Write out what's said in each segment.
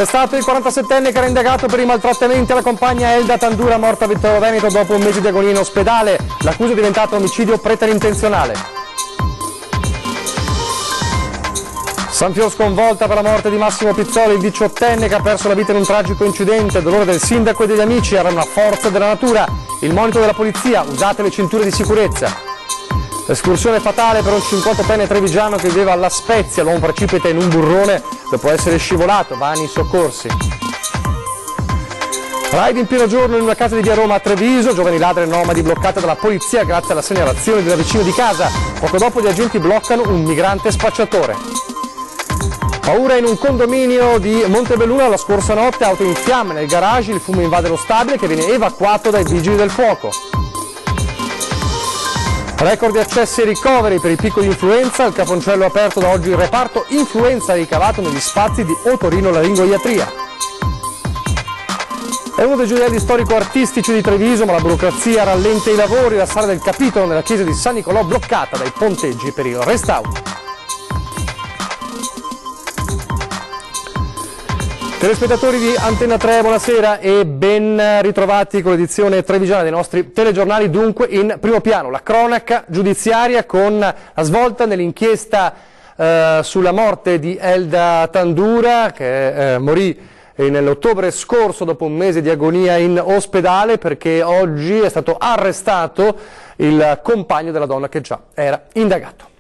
Arrestato il 47enne che era indagato per i maltrattamenti alla compagna Elda Tandura, morta a Vittorio Veneto dopo un mese di agonia in ospedale. L'accusa è diventata omicidio preterintenzionale. San Fior sconvolta per la morte di Massimo Pizzoli, il 18enne che ha perso la vita in un tragico incidente. Il dolore del sindaco e degli amici era una forza della natura. Il monito della polizia: usate le cinture di sicurezza. Escursione fatale per un 58enne trevigiano che viveva alla Spezia. L'uomo precipita in un burrone dopo essere scivolato, vani i soccorsi. Raid in pieno giorno in una casa di via Roma a Treviso, giovani ladri e nomadi bloccati dalla polizia grazie alla segnalazione del vicino di casa. Poco dopo gli agenti bloccano un migrante spacciatore. Paura in un condominio di Montebelluna la scorsa notte, auto in fiamme nel garage, il fumo invade lo stabile che viene evacuato dai vigili del fuoco. Record di accessi e ricoveri per i picco di influenza, il Caponcello ha aperto da oggi il reparto influenza ricavato negli spazi di otorinolaringoiatria. È uno dei gioielli storico-artistici di Treviso, ma la burocrazia rallenta i lavori, la sala del capitolo nella chiesa di San Nicolò bloccata dai ponteggi per il restauro. Telespettatori di Antenna 3, buonasera e ben ritrovati con l'edizione trevigiana dei nostri telegiornali. Dunque in primo piano la cronaca giudiziaria con la svolta nell'inchiesta sulla morte di Elda Tandura che morì nell'ottobre scorso dopo un mese di agonia in ospedale perché oggi è stato arrestato il compagno della donna che già era indagato.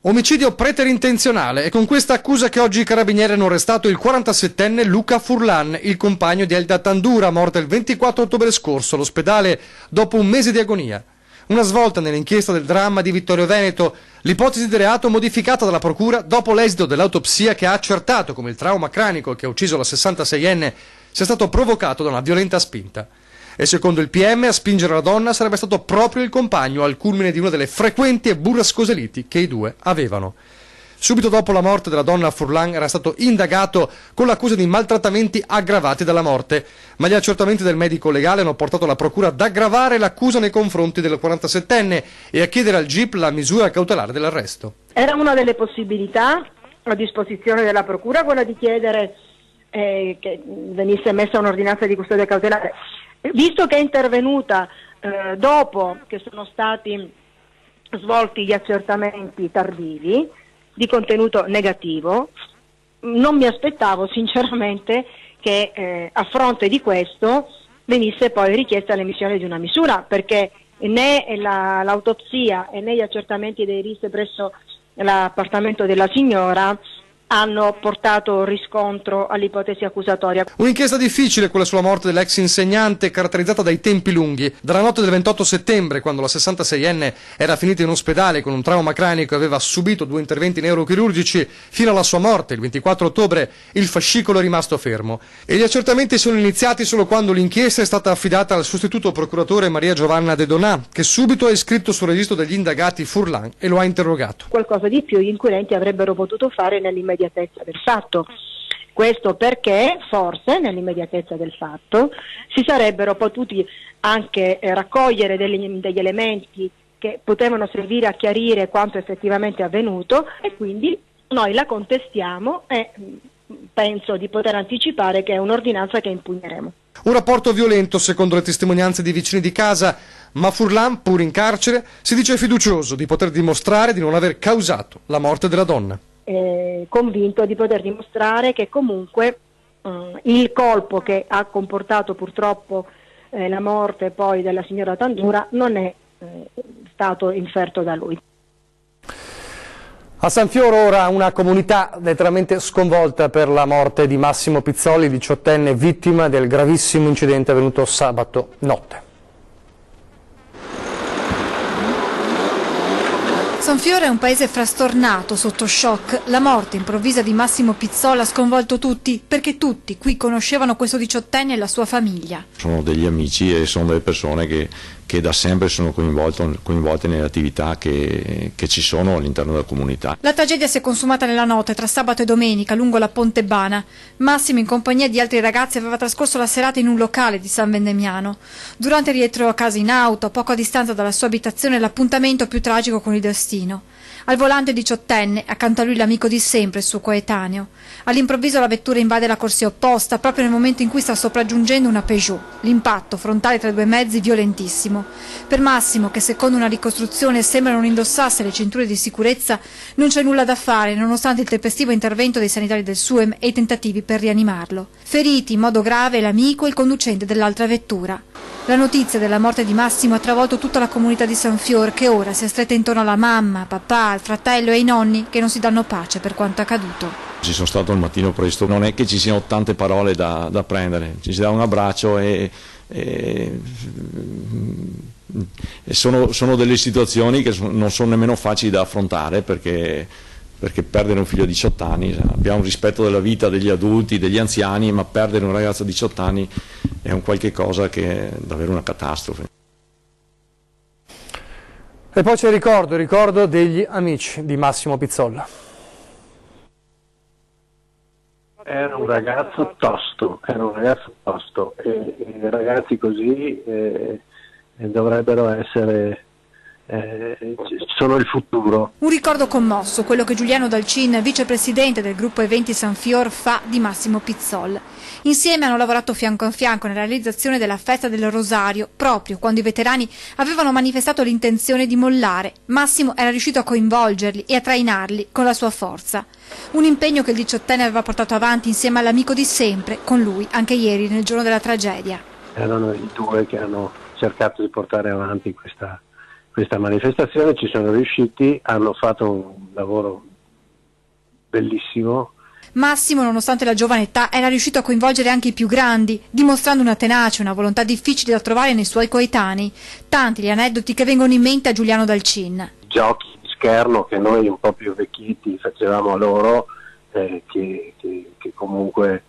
Omicidio preterintenzionale, è con questa accusa che oggi i carabinieri hanno arrestato il 47enne Luca Furlan, il compagno di Elda Tandura, morta il 24 ottobre scorso all'ospedale dopo un mese di agonia. Una svolta nell'inchiesta del dramma di Vittorio Veneto, l'ipotesi di reato modificata dalla procura dopo l'esito dell'autopsia che ha accertato come il trauma cranico che ha ucciso la 66enne sia stato provocato da una violenta spinta. E secondo il PM a spingere la donna sarebbe stato proprio il compagno al culmine di una delle frequenti e burrascose liti che i due avevano. Subito dopo la morte della donna Furlan era stato indagato con l'accusa di maltrattamenti aggravati dalla morte, ma gli accertamenti del medico legale hanno portato la procura ad aggravare l'accusa nei confronti del 47enne e a chiedere al GIP la misura cautelare dell'arresto. Era una delle possibilità a disposizione della procura quella di chiedere che venisse emessa un'ordinanza di custodia cautelare. Visto che è intervenuta dopo che sono stati svolti gli accertamenti tardivi di contenuto negativo, non mi aspettavo sinceramente che a fronte di questo venisse poi richiesta l'emissione di una misura, perché né l'autopsia e né gli accertamenti dei RIS presso l'appartamento della signora hanno portato riscontro all'ipotesi accusatoria. Un'inchiesta difficile quella sulla morte dell'ex insegnante, caratterizzata dai tempi lunghi. Dalla notte del 28 settembre, quando la 66enne era finita in ospedale con un trauma cranico e aveva subito 2 interventi neurochirurgici, fino alla sua morte, il 24 ottobre, il fascicolo è rimasto fermo. E gli accertamenti sono iniziati solo quando l'inchiesta è stata affidata al sostituto procuratore Maria Giovanna De Donà, che subito ha iscritto sul registro degli indagati Furlan e lo ha interrogato. Qualcosa di più gli inquirenti avrebbero potuto fare nell'immediatezza del fatto. Questo perché forse nell'immediatezza del fatto si sarebbero potuti anche raccogliere degli elementi che potevano servire a chiarire quanto effettivamente è avvenuto, e quindi noi la contestiamo e penso di poter anticipare che è un'ordinanza che impugneremo. Un rapporto violento secondo le testimonianze di vicini di casa, ma Furlan, pur in carcere, si dice fiducioso di poter dimostrare di non aver causato la morte della donna. Convinto di poter dimostrare che comunque il colpo che ha comportato purtroppo la morte poi della signora Tandura non è stato inferto da lui. A San Fior ora una comunità letteralmente sconvolta per la morte di Massimo Pizzoli, 18enne vittima del gravissimo incidente avvenuto sabato notte. San Fiore è un paese frastornato, sotto shock. La morte improvvisa di Massimo Pizzola ha sconvolto tutti, perché tutti qui conoscevano questo 18enne e la sua famiglia. Sono degli amici e sono delle persone che da sempre sono coinvolte nelle attività che ci sono all'interno della comunità. La tragedia si è consumata nella notte tra sabato e domenica lungo la Pontebana. Massimo, in compagnia di altri ragazzi, aveva trascorso la serata in un locale di San Vendemiano. Durante il rientro a casa in auto, a poco a distanza dalla sua abitazione, l'appuntamento più tragico con il destino. Al volante 18enne, accanto a lui l'amico di sempre, il suo coetaneo. All'improvviso la vettura invade la corsia opposta, proprio nel momento in cui sta sopraggiungendo una Peugeot. L'impatto frontale tra i due mezzi violentissimo. Per Massimo, che secondo una ricostruzione sembra non indossasse le cinture di sicurezza, non c'è nulla da fare, nonostante il tempestivo intervento dei sanitari del SUEM e i tentativi per rianimarlo. Feriti in modo grave l'amico e il conducente dell'altra vettura. La notizia della morte di Massimo ha travolto tutta la comunità di San Fior, che ora si è stretta intorno alla mamma, papà, al fratello e ai nonni, che non si danno pace per quanto accaduto. Ci sono stato il mattino presto, non è che ci siano tante parole da prendere, ci si dà un abbraccio e sono delle situazioni che non sono nemmeno facili da affrontare, perché perdere un figlio di 18 anni, abbiamo un rispetto della vita degli adulti, degli anziani, ma perdere un ragazzo di 18 anni è un qualche cosa che è davvero una catastrofe. E poi c'è il ricordo degli amici di Massimo Pizzolla. Era un ragazzo tosto e ragazzi così dovrebbero essere, sono il futuro. Un ricordo commosso, quello che Giuliano Dalcin, vicepresidente del gruppo Eventi San Fior, fa di Massimo Pizzolla. Insieme hanno lavorato fianco a fianco nella realizzazione della festa del Rosario, proprio quando i veterani avevano manifestato l'intenzione di mollare. Massimo era riuscito a coinvolgerli e a trainarli con la sua forza. Un impegno che il 18enne aveva portato avanti insieme all'amico di sempre, con lui anche ieri nel giorno della tragedia. Erano i due che hanno cercato di portare avanti questa manifestazione, ci sono riusciti, hanno fatto un lavoro bellissimo. Massimo, nonostante la giovane età, era riuscito a coinvolgere anche i più grandi, dimostrando una tenacia, una volontà difficile da trovare nei suoi coetanei. Tanti gli aneddoti che vengono in mente a Giuliano Dalcin. Giochi di scherno che noi un po' più vecchietti facevamo a loro, che comunque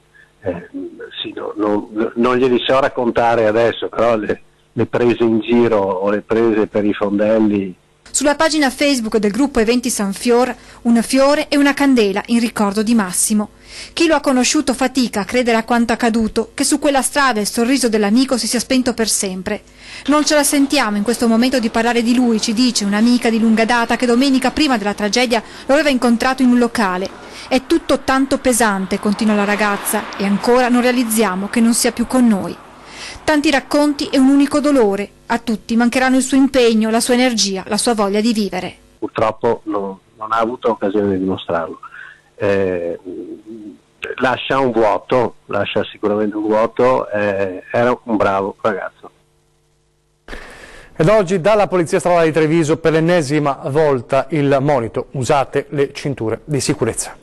sì, non glieli so raccontare adesso, però le prese in giro o le prese per i fondelli. Sulla pagina Facebook del gruppo Eventi San Fior, un fiore e una candela in ricordo di Massimo. Chi lo ha conosciuto fatica a credere a quanto accaduto, che su quella strada il sorriso dell'amico si sia spento per sempre. Non ce la sentiamo in questo momento di parlare di lui, ci dice un'amica di lunga data che domenica prima della tragedia lo aveva incontrato in un locale. È tutto tanto pesante, continua la ragazza, e ancora non realizziamo che non sia più con noi. Tanti racconti e un unico dolore. A tutti mancheranno il suo impegno, la sua energia, la sua voglia di vivere. Purtroppo non ha avuto occasione di dimostrarlo. Lascia un vuoto, lascia sicuramente un vuoto, era un bravo ragazzo. Ed oggi dalla Polizia Stradale di Treviso per l'ennesima volta il monito: usate le cinture di sicurezza.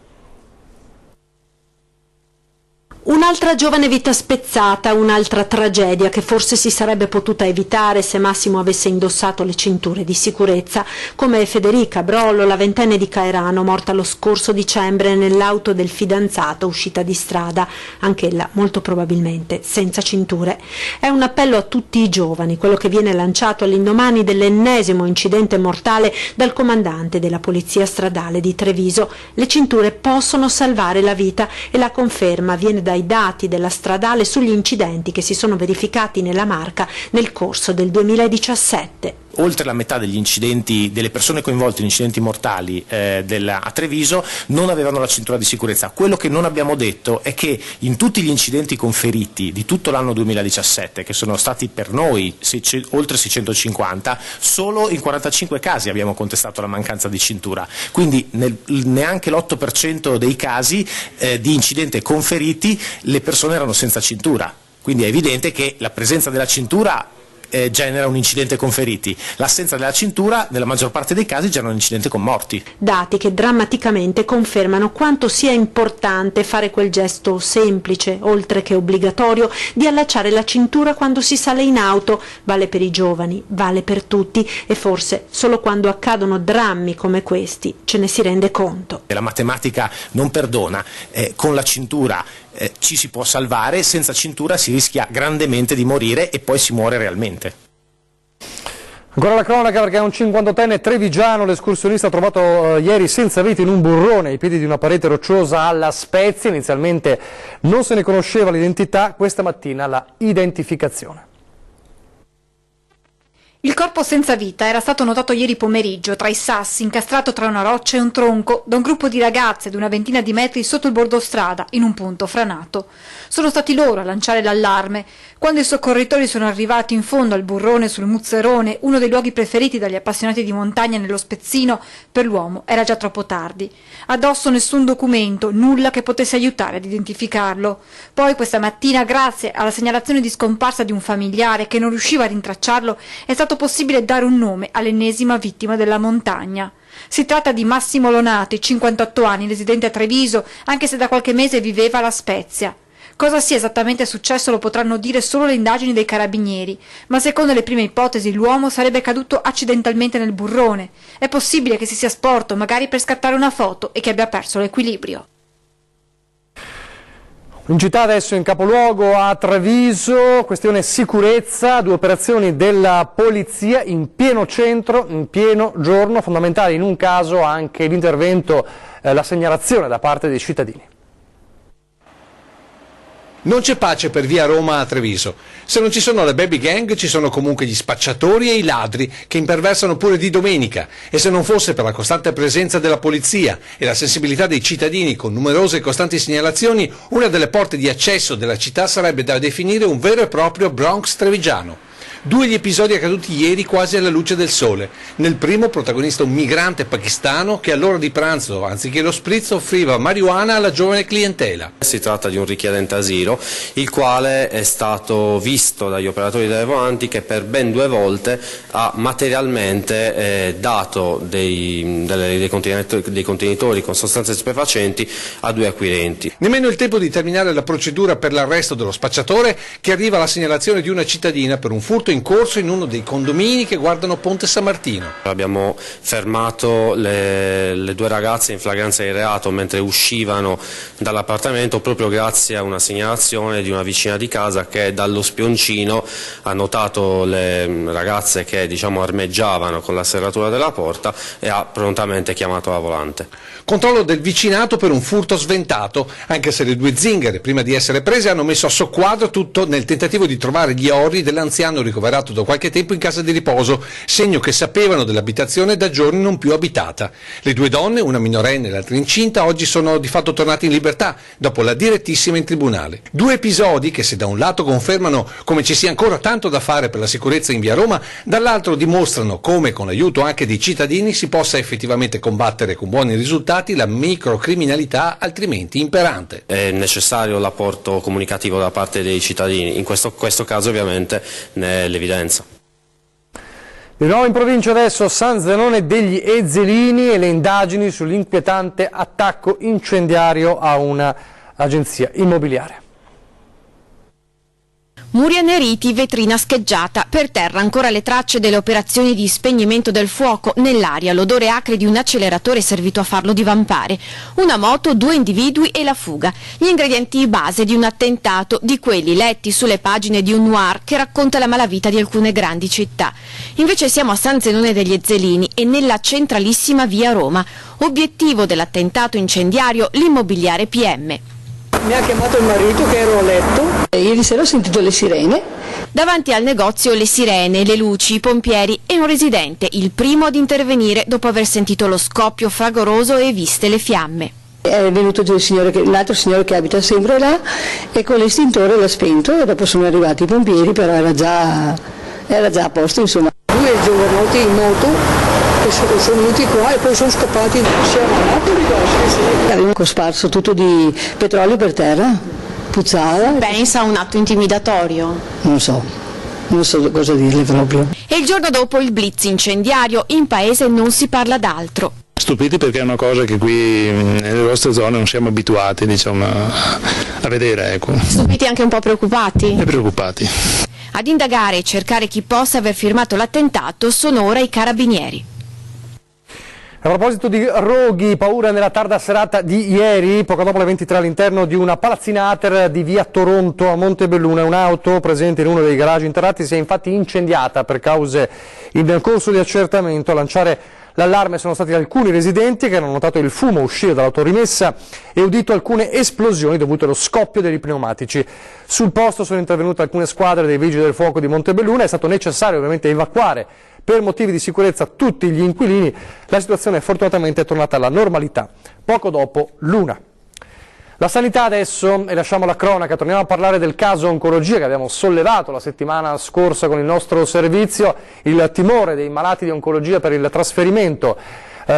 Un'altra giovane vita spezzata, un'altra tragedia che forse si sarebbe potuta evitare se Massimo avesse indossato le cinture di sicurezza, come Federica Brollo, la ventenne di Caerano, morta lo scorso dicembre nell'auto del fidanzato uscita di strada, anch'ella molto probabilmente senza cinture. È un appello a tutti i giovani, quello che viene lanciato all'indomani dell'ennesimo incidente mortale dal comandante della Polizia Stradale di Treviso. Le cinture possono salvare la vita e la conferma viene dai dati della stradale sugli incidenti che si sono verificati nella Marca nel corso del 2017. Oltre la metà degli incidenti, delle persone coinvolte in incidenti mortali a Treviso non avevano la cintura di sicurezza. Quello che non abbiamo detto è che in tutti gli incidenti conferiti di tutto l'anno 2017, che sono stati per noi oltre 650, solo in 45 casi abbiamo contestato la mancanza di cintura. Quindi neanche l'8% dei casi di incidente conferiti le persone erano senza cintura. Quindi è evidente che la presenza della cintura genera un incidente con feriti, l'assenza della cintura nella maggior parte dei casi genera un incidente con morti. Dati che drammaticamente confermano quanto sia importante fare quel gesto semplice, oltre che obbligatorio, di allacciare la cintura quando si sale in auto. Vale per i giovani, vale per tutti, e forse solo quando accadono drammi come questi ce ne si rende conto. La matematica non perdona, con la cintura ci si può salvare, senza cintura si rischia grandemente di morire e poi si muore realmente. Ancora la cronaca, perché un 58enne trevigiano, l'escursionista trovato ieri senza vita in un burrone ai piedi di una parete rocciosa alla Spezia. Inizialmente non se ne conosceva l'identità, questa mattina la identificazione. Il corpo senza vita era stato notato ieri pomeriggio tra i sassi, incastrato tra una roccia e un tronco, da un gruppo di ragazze di una ventina di metri sotto il bordo strada, in un punto franato. Sono stati loro a lanciare l'allarme. Quando i soccorritori sono arrivati in fondo al burrone sul Muzzerone, uno dei luoghi preferiti dagli appassionati di montagna nello Spezzino, per l'uomo era già troppo tardi. Addosso nessun documento, nulla che potesse aiutare ad identificarlo. Poi questa mattina, grazie alla segnalazione di scomparsa di un familiare che non riusciva a rintracciarlo, è stato possibile dare un nome all'ennesima vittima della montagna. Si tratta di Massimo Lonati, 58 anni, residente a Treviso, anche se da qualche mese viveva a La Spezia. Cosa sia esattamente successo lo potranno dire solo le indagini dei carabinieri, ma secondo le prime ipotesi l'uomo sarebbe caduto accidentalmente nel burrone. È possibile che si sia sporto, magari per scattare una foto, e che abbia perso l'equilibrio. In città adesso, in capoluogo a Treviso, questione sicurezza, 2 operazioni della polizia in pieno centro, in pieno giorno, fondamentale in un caso anche l'intervento, la segnalazione da parte dei cittadini. Non c'è pace per via Roma a Treviso. Se non ci sono le baby gang, ci sono comunque gli spacciatori e i ladri che imperversano pure di domenica. E se non fosse per la costante presenza della polizia e la sensibilità dei cittadini con numerose e costanti segnalazioni, una delle porte di accesso della città sarebbe da definire un vero e proprio Bronx trevigiano. 2 gli episodi accaduti ieri quasi alla luce del sole. Nel primo, protagonista un migrante pakistano che all'ora di pranzo, anziché lo spritz, offriva marijuana alla giovane clientela. Si tratta di un richiedente asilo, il quale è stato visto dagli operatori delle volanti che per ben 2 volte ha materialmente dato dei contenitori con sostanze stupefacenti a 2 acquirenti. Nemmeno il tempo di terminare la procedura per l'arresto dello spacciatore che arriva alla segnalazione di una cittadina per un furto in corso in uno dei condomini che guardano Ponte San Martino. Abbiamo fermato le 2 ragazze in flagranza di reato mentre uscivano dall'appartamento proprio grazie a una segnalazione di una vicina di casa che dallo spioncino ha notato le ragazze che armeggiavano con la serratura della porta e ha prontamente chiamato la volante. Controllo del vicinato per un furto sventato, anche se le 2 zingare prima di essere prese hanno messo a soqquadro tutto nel tentativo di trovare gli orri dell'anziano ricoverato da qualche tempo in casa di riposo, segno che sapevano dell'abitazione da giorni non più abitata. Le 2 donne, una minorenne e l'altra incinta, oggi sono di fatto tornate in libertà dopo la direttissima in tribunale. 2 episodi che, se da un lato confermano come ci sia ancora tanto da fare per la sicurezza in via Roma, dall'altro dimostrano come con l'aiuto anche dei cittadini si possa effettivamente combattere con buoni risultati la microcriminalità altrimenti imperante. È necessario l'apporto comunicativo da parte dei cittadini, in questo caso ovviamente ne è l'evidenza. Di nuovo in provincia adesso San Zenone degli Ezzelini e le indagini sull'inquietante attacco incendiario a un'agenzia immobiliare. Muri anneriti, vetrina scheggiata, per terra ancora le tracce delle operazioni di spegnimento del fuoco, nell'aria l'odore acre di un acceleratore servito a farlo divampare, una moto, 2 individui e la fuga, gli ingredienti base di un attentato, di quelli letti sulle pagine di un noir che racconta la malavita di alcune grandi città. Invece siamo a San Zenone degli Ezzelini e nella centralissima via Roma, obiettivo dell'attentato incendiario l'immobiliare PM. Mi ha chiamato il marito che ero a letto e ieri sera ho sentito le sirene. Davanti al negozio le sirene, le luci, i pompieri e un residente, il primo ad intervenire dopo aver sentito lo scoppio fragoroso e viste le fiamme. È venuto giù l'altro signore che abita sempre là e con l'estintore l'ha spento e dopo sono arrivati i pompieri, però era già a posto, insomma. 2 giovanotti in moto sono venuti qua e poi sono scappati. Avevano cosparso tutto di petrolio per terra, puzzava. Pensa a un atto intimidatorio? Non so cosa dirle proprio. E il giorno dopo il blitz incendiario, in paese non si parla d'altro. Stupiti perché è una cosa che qui nelle vostre zone non siamo abituati a vedere. Ecco. Stupiti e anche un po' preoccupati? E preoccupati. Ad indagare e cercare chi possa aver firmato l'attentato sono ora i carabinieri. A proposito di roghi, paura nella tarda serata di ieri, poco dopo le 23 all'interno di una palazzinater di via Toronto a Montebelluna. Un'auto presente in uno dei garaggi interrati si è infatti incendiata per cause in corso di accertamento. A lanciare L'allarme sono stati alcuni residenti che hanno notato il fumo uscire dall'autorimessa e udito alcune esplosioni dovute allo scoppio degli pneumatici. Sul posto sono intervenute alcune squadre dei Vigili del Fuoco di Montebelluna, è stato necessario ovviamente evacuare per motivi di sicurezza tutti gli inquilini. La situazione fortunatamente è tornata alla normalità poco dopo l'1. La sanità adesso, e lasciamo la cronaca, torniamo a parlare del caso oncologia che abbiamo sollevato la settimana scorsa con il nostro servizio, il timore dei malati di oncologia per il trasferimento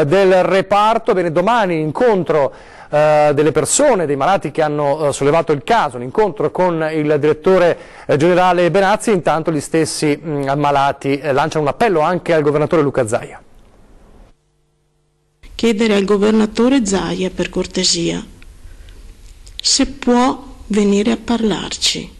del reparto. Bene, domani incontro delle persone, dei malati che hanno sollevato il caso, un incontro con il direttore generale Benazzi. Intanto gli stessi malati lanciano un appello anche al governatore Luca Zaia. Chiedere al governatore Zaia, per cortesia, se può venire a parlarci,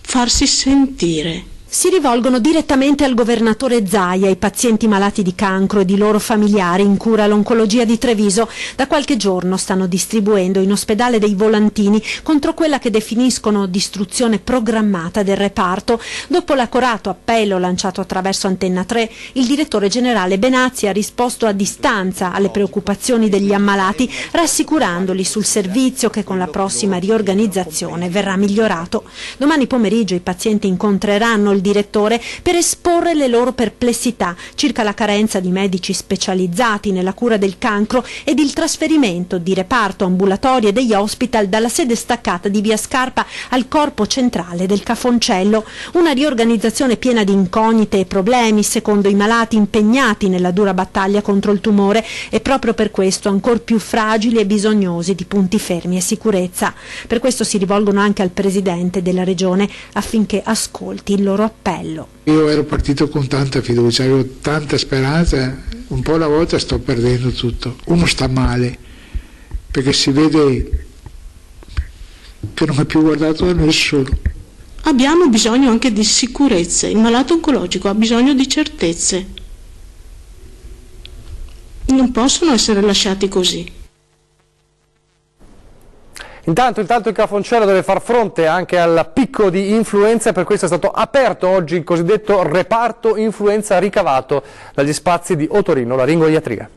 farsi sentire. Si rivolgono direttamente al governatore Zaia i pazienti malati di cancro e di loro familiari in cura all'oncologia di Treviso. Da qualche giorno stanno distribuendo in ospedale dei volantini contro quella che definiscono distruzione programmata del reparto. Dopo l'accorato appello lanciato attraverso Antenna 3, il direttore generale Benazzi ha risposto a distanza alle preoccupazioni degli ammalati, rassicurandoli sul servizio che con la prossima riorganizzazione verrà migliorato. Domani pomeriggio i pazienti incontreranno il direttore per esporre le loro perplessità circa la carenza di medici specializzati nella cura del cancro ed il trasferimento di reparto, ambulatori e degli hospital dalla sede staccata di Via Scarpa al corpo centrale del Cafoncello. Una riorganizzazione piena di incognite e problemi, secondo i malati impegnati nella dura battaglia contro il tumore, e proprio per questo ancor più fragili e bisognosi di punti fermi e sicurezza. Per questo si rivolgono anche al Presidente della Regione affinché ascolti il loro appello. Io ero partito con tanta fiducia, avevo tanta speranza, un po' alla volta sto perdendo tutto. Uno sta male perché si vede che non è più guardato da nessuno. Abbiamo bisogno anche di sicurezze, il malato oncologico ha bisogno di certezze. Non possono essere lasciati così. Intanto il Cafoncello deve far fronte anche al picco di influenza e per questo è stato aperto oggi il cosiddetto reparto influenza ricavato dagli spazi di Otorino, laringoiatria.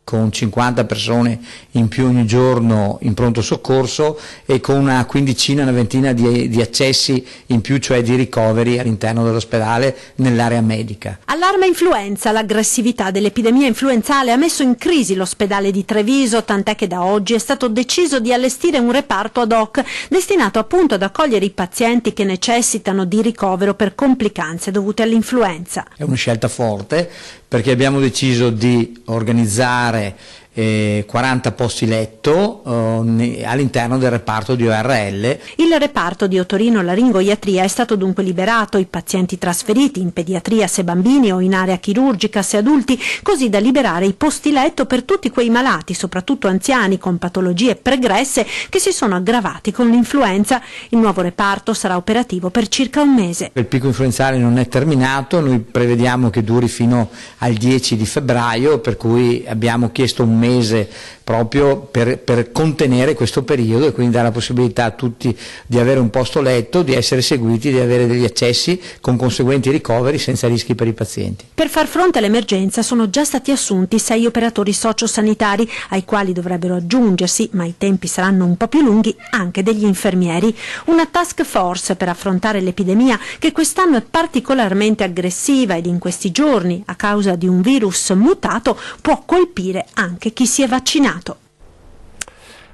Con 50 persone in più ogni giorno in pronto soccorso e con una quindicina, una ventina di accessi in più, cioè di ricoveri all'interno dell'ospedale nell'area medica. Allarme influenza, l'aggressività dell'epidemia influenzale ha messo in crisi l'ospedale di Treviso, tant'è che da oggi è stato deciso di allestire un reparto ad hoc destinato appunto ad accogliere i pazienti che necessitano di ricovero per complicanze dovute all'influenza. È una scelta forte perché abbiamo deciso di organizzare 40 posti letto all'interno del reparto di ORL. Il reparto di Otorino laringoiatria è stato dunque liberato, i pazienti trasferiti in pediatria se bambini o in area chirurgica se adulti, così da liberare i posti letto per tutti quei malati, soprattutto anziani con patologie pregresse che si sono aggravati con l'influenza. Il nuovo reparto sarà operativo per circa un mese. Il picco influenzale non è terminato, noi prevediamo che duri fino al 10 di febbraio, per cui abbiamo chiesto un mese proprio per contenere questo periodo e quindi dare la possibilità a tutti di avere un posto letto, di essere seguiti, di avere degli accessi con conseguenti ricoveri senza rischi per i pazienti. Per far fronte all'emergenza sono già stati assunti 6 operatori sociosanitari, ai quali dovrebbero aggiungersi, ma i tempi saranno un po' più lunghi, anche degli infermieri. Una task force per affrontare l'epidemia che quest'anno è particolarmente aggressiva ed in questi giorni, a causa di un virus mutato, può colpire anche chi si è vaccinato.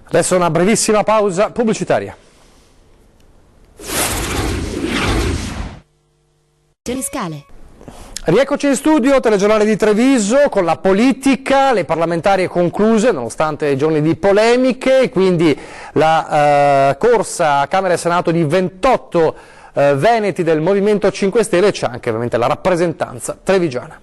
Adesso una brevissima pausa pubblicitaria. Rieccoci in studio, telegiornale di Treviso, con la politica, le parlamentari concluse nonostante i giorni di polemiche, quindi la corsa a Camera e Senato di 28 veneti del Movimento 5 Stelle, c'è anche ovviamente la rappresentanza trevigiana.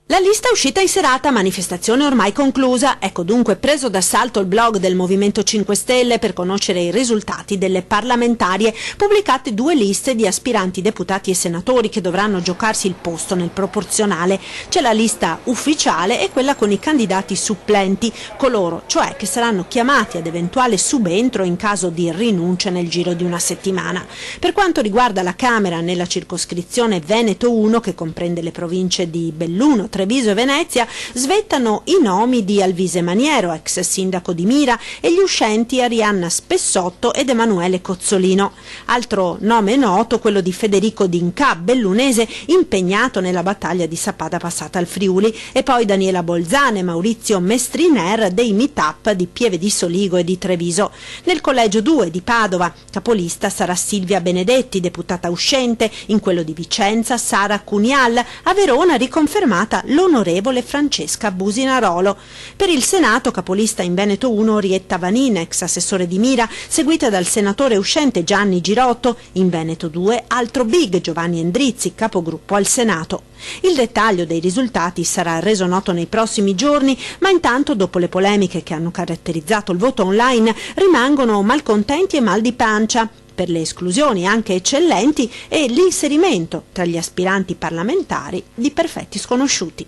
La lista è uscita in serata, manifestazione ormai conclusa. Ecco dunque preso d'assalto il blog del Movimento 5 Stelle per conoscere i risultati delle parlamentarie. Pubblicate 2 liste di aspiranti deputati e senatori che dovranno giocarsi il posto nel proporzionale. C'è la lista ufficiale e quella con i candidati supplenti, coloro cioè che saranno chiamati ad eventuale subentro in caso di rinuncia nel giro di una settimana. Per quanto riguarda la Camera, nella circoscrizione Veneto 1, che comprende le province di Belluno, Treviso e Venezia, svettano i nomi di Alvise Maniero, ex sindaco di Mira, e gli uscenti Arianna Spessotto ed Emanuele Cozzolino. Altro nome noto, quello di Federico D'Inca, bellunese, impegnato nella battaglia di Sappada passata al Friuli, e poi Daniela Bolzane e Maurizio Mestriner dei meetup di Pieve di Soligo e di Treviso. Nel collegio 2 di Padova, capolista sarà Silvia Benedetti, deputata uscente, in quello di Vicenza Sara Cunial, a Verona riconfermata l'onorevole Francesca Businarolo. Per il Senato, capolista in Veneto 1 Orietta Vanin, ex assessore di Mira, seguita dal senatore uscente Gianni Girotto. In Veneto 2 altro big, Giovanni Endrizzi, capogruppo al Senato. Il dettaglio dei risultati sarà reso noto nei prossimi giorni, ma intanto, dopo le polemiche che hanno caratterizzato il voto online, rimangono malcontenti e mal di pancia per le esclusioni anche eccellenti e l'inserimento tra gli aspiranti parlamentari di perfetti sconosciuti.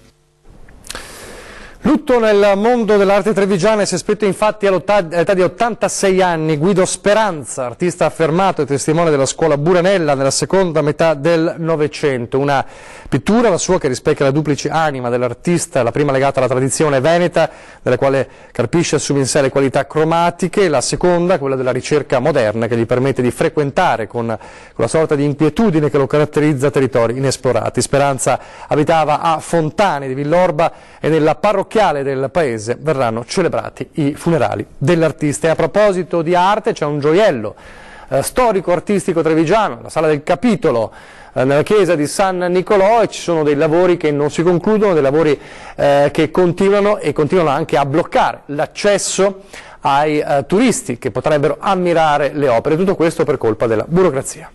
Lutto nel mondo dell'arte trevigiana. Si è spento infatti all'età di 86 anni Guido Speranza, artista affermato e testimone della scuola Buranella nella seconda metà del Novecento. Una pittura, la sua, che rispecchia la duplice anima dell'artista, la prima legata alla tradizione veneta, nella quale carpisce e assume in sé le qualità cromatiche, la seconda, quella della ricerca moderna, che gli permette di frequentare con la sorta di inquietudine che lo caratterizza territori inesplorati. Speranza abitava a Fontane di Villorba e nella parrocchiale del paese verranno celebrati i funerali dell'artista. E a proposito di arte, c'è un gioiello storico-artistico trevigiano, la Sala del Capitolo, nella chiesa di San Nicolò, e ci sono dei lavori che non si concludono, dei lavori che continuano e continuano anche a bloccare l'accesso ai turisti che potrebbero ammirare le opere. Tutto questo per colpa della burocrazia.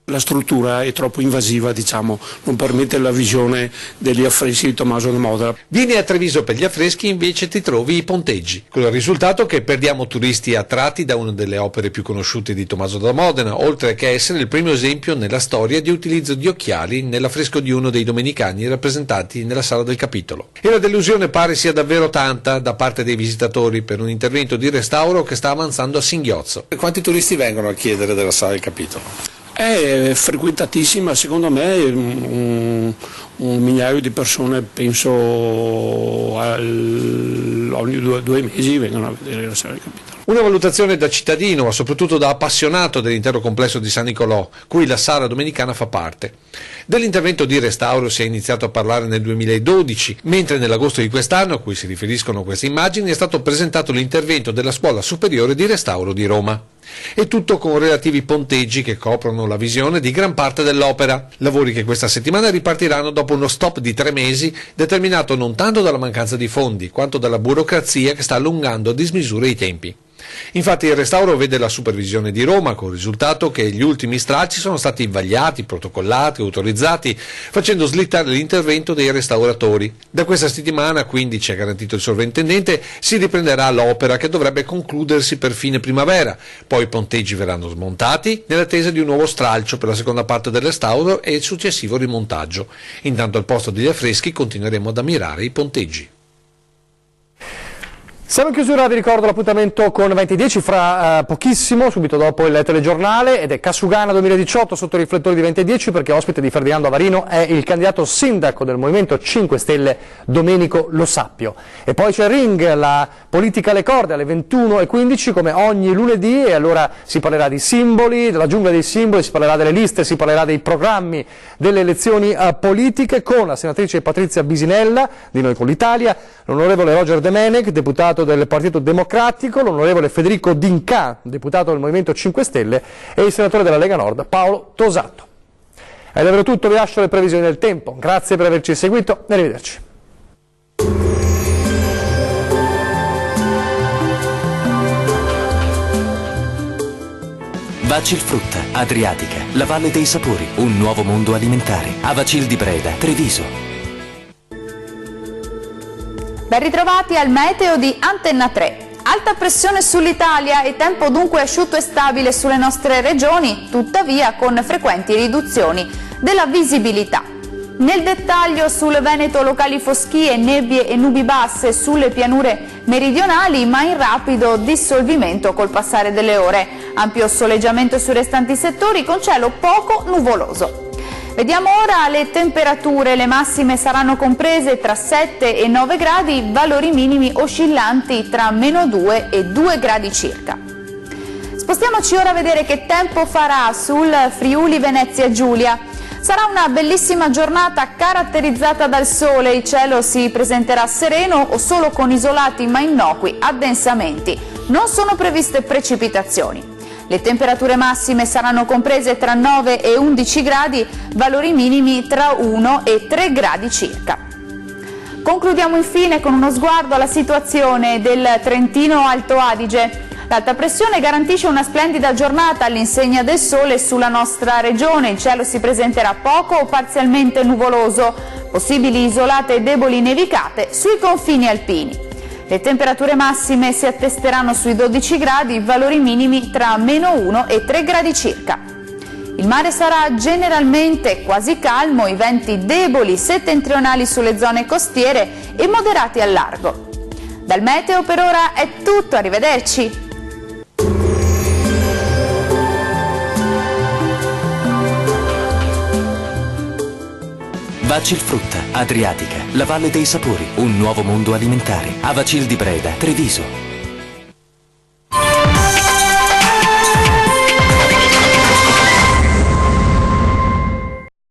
La struttura è troppo invasiva, diciamo, non permette la visione degli affreschi di Tommaso da Modena. Vieni a Treviso per gli affreschi, invece ti trovi i ponteggi, con il risultato che perdiamo turisti attratti da una delle opere più conosciute di Tommaso da Modena, oltre che essere il primo esempio nella storia di utilizzo di occhiali nell'affresco di uno dei domenicani rappresentati nella Sala del Capitolo. E la delusione pare sia davvero tanta da parte dei visitatori per un intervento di restauro che sta avanzando a singhiozzo. Quanti turisti vengono a chiedere della Sala del Capitolo? È frequentatissima, secondo me un migliaio di persone, penso ogni due mesi vengono a vedere la Sala del Capitolo. Una valutazione da cittadino, ma soprattutto da appassionato dell'intero complesso di San Nicolò, cui la Sala Domenicana fa parte. Dell'intervento di restauro si è iniziato a parlare nel 2012, mentre nell'agosto di quest'anno, a cui si riferiscono queste immagini, è stato presentato l'intervento della Scuola Superiore di Restauro di Roma. E tutto con relativi ponteggi che coprono la visione di gran parte dell'opera. Lavori che questa settimana ripartiranno dopo uno stop di 3 mesi, determinato non tanto dalla mancanza di fondi, quanto dalla burocrazia che sta allungando a dismisura i tempi. Infatti il restauro vede la supervisione di Roma, con il risultato che gli ultimi stralci sono stati vagliati, protocollati, autorizzati, facendo slittare l'intervento dei restauratori. Da questa settimana, quindi, ci ha garantito il sovrintendente, si riprenderà l'opera, che dovrebbe concludersi per fine primavera. Poi i ponteggi verranno smontati nell'attesa di un nuovo stralcio per la seconda parte del restauro e il successivo rimontaggio. Intanto al posto degli affreschi continueremo ad ammirare i ponteggi. Siamo in chiusura, vi ricordo l'appuntamento con 2010 fra pochissimo, subito dopo il telegiornale, ed è Casugana 2018 sotto i riflettori di 2010, perché ospite di Ferdinando Avarino è il candidato sindaco del Movimento 5 Stelle Domenico Lo Sappio. E poi c'è Ring, la politica alle corde, alle 21:15 come ogni lunedì, e allora si parlerà di simboli, della giungla dei simboli, si parlerà delle liste, si parlerà dei programmi delle elezioni politiche, con la senatrice Patrizia Bisinella di Noi con l'Italia, l'onorevole Roger Demenec, deputato del Partito Democratico, l'onorevole Federico D'Inca, deputato del Movimento 5 Stelle, e il senatore della Lega Nord Paolo Tosato. È davvero tutto, vi lascio le previsioni del tempo. Grazie per averci seguito e arrivederci. Vacil Frutta, Adriatica, la Valle dei Sapori, un nuovo mondo alimentare. Avacil di Breda, Treviso. Ben ritrovati al meteo di Antenna 3. Alta pressione sull'Italia e tempo dunque asciutto e stabile sulle nostre regioni, tuttavia con frequenti riduzioni della visibilità. Nel dettaglio sul Veneto locali foschie, nebbie e nubi basse sulle pianure meridionali, ma in rapido dissolvimento col passare delle ore. Ampio soleggiamento sui restanti settori con cielo poco nuvoloso. Vediamo ora le temperature, le massime saranno comprese tra 7 e 9 gradi, valori minimi oscillanti tra -2 e 2 gradi circa. Spostiamoci ora a vedere che tempo farà sul Friuli Venezia Giulia. Sarà una bellissima giornata caratterizzata dal sole, il cielo si presenterà sereno o solo con isolati ma innocui addensamenti. Non sono previste precipitazioni. Le temperature massime saranno comprese tra 9 e 11 gradi, valori minimi tra 1 e 3 gradi circa. Concludiamo infine con uno sguardo alla situazione del Trentino Alto Adige. L'alta pressione garantisce una splendida giornata all'insegna del sole sulla nostra regione. Il cielo si presenterà poco o parzialmente nuvoloso, possibili isolate e deboli nevicate sui confini alpini. Le temperature massime si attesteranno sui 12 gradi, valori minimi tra -1 e 3 gradi circa. Il mare sarà generalmente quasi calmo, i venti deboli settentrionali sulle zone costiere e moderati al largo. Dal meteo per ora è tutto, arrivederci! Avacil Frutta, Adriatica, la Valle dei Sapori, un nuovo mondo alimentare. Avacil di Breda, Treviso.